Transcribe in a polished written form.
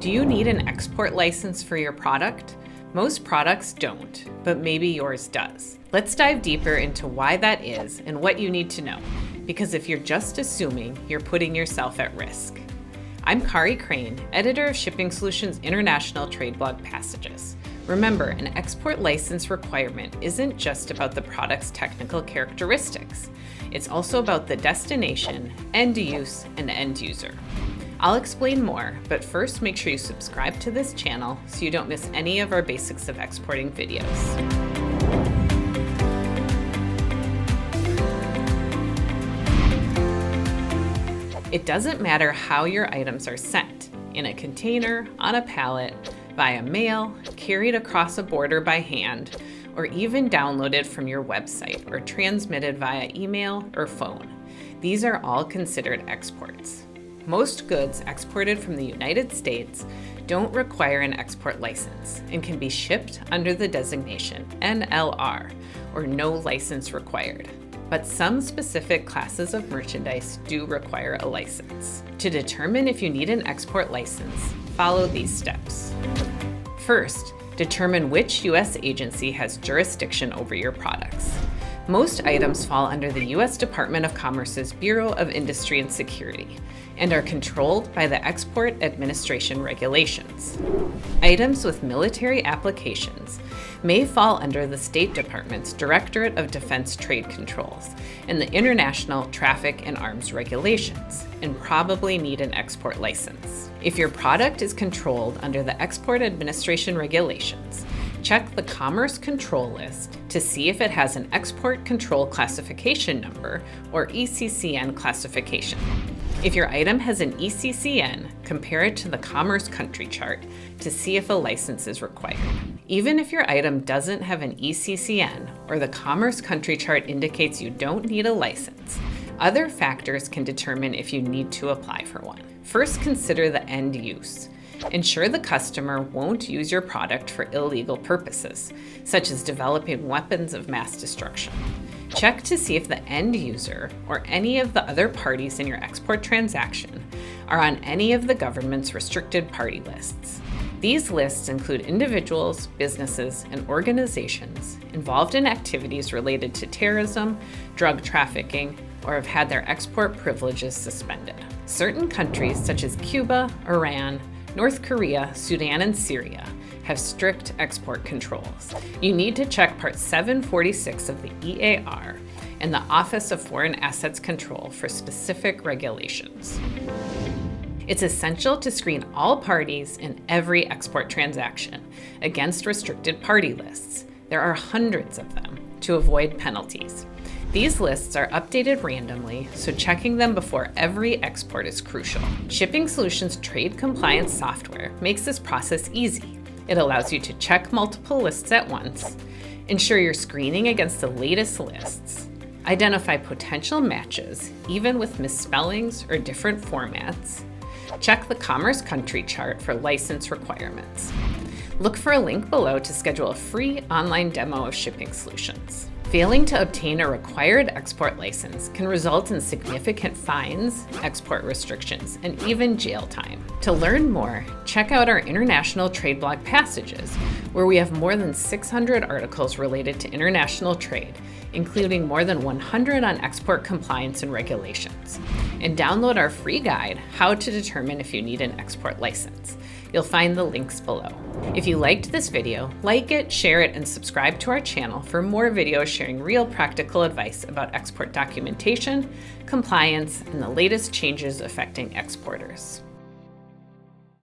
Do you need an export license for your product? Most products don't, but maybe yours does. Let's dive deeper into why that is and what you need to know, because if you're just assuming, you're putting yourself at risk. I'm Kari Crane, editor of Shipping Solutions International Trade Blog Passages. Remember, an export license requirement isn't just about the product's technical characteristics. It's also about the destination, end use, and end user. I'll explain more, but first make sure you subscribe to this channel so you don't miss any of our Basics of Exporting videos. It doesn't matter how your items are sent, in a container, on a pallet, via mail, carried across a border by hand, or even downloaded from your website or transmitted via email or phone. These are all considered exports. Most goods exported from the United States don't require an export license and can be shipped under the designation NLR, or no license required. But some specific classes of merchandise do require a license. To determine if you need an export license, follow these steps. First, determine which U.S. agency has jurisdiction over your products. Most items fall under the U.S. Department of Commerce's Bureau of Industry and Security and are controlled by the Export Administration Regulations. Items with military applications may fall under the State Department's Directorate of Defense Trade Controls and the International Traffic in Arms Regulations, and probably need an export license. If your product is controlled under the Export Administration Regulations, check the Commerce Control List to see if it has an Export Control Classification Number, or ECCN classification. If your item has an ECCN, compare it to the Commerce Country Chart to see if a license is required. Even if your item doesn't have an ECCN, or the Commerce Country Chart indicates you don't need a license, other factors can determine if you need to apply for one. First, consider the end use. Ensure the customer won't use your product for illegal purposes, such as developing weapons of mass destruction. Check to see if the end user or any of the other parties in your export transaction are on any of the government's restricted party lists. These lists include individuals, businesses, and organizations involved in activities related to terrorism, drug trafficking, or have had their export privileges suspended. Certain countries such as Cuba, Iran, North Korea, Sudan, and Syria have strict export controls. You need to check Part 746 of the EAR and the Office of Foreign Assets Control for specific regulations. It's essential to screen all parties in every export transaction against restricted party lists. There are hundreds of them to avoid penalties. These lists are updated randomly, so checking them before every export is crucial. Shipping Solutions Trade Compliance software makes this process easy. It allows you to check multiple lists at once, ensure you're screening against the latest lists, identify potential matches, even with misspellings or different formats, check the Commerce Country Chart for license requirements. Look for a link below to schedule a free online demo of Shipping Solutions. Failing to obtain a required export license can result in significant fines, export restrictions, and even jail time. To learn more, check out our International Trade Blog Passages, where we have more than 600 articles related to international trade, including more than 100 on export compliance and regulations. And download our free guide, How to Determine If You Need an Export License. You'll find the links below. If you liked this video, like it, share it, and subscribe to our channel for more videos sharing real practical advice about export documentation, compliance, and the latest changes affecting exporters.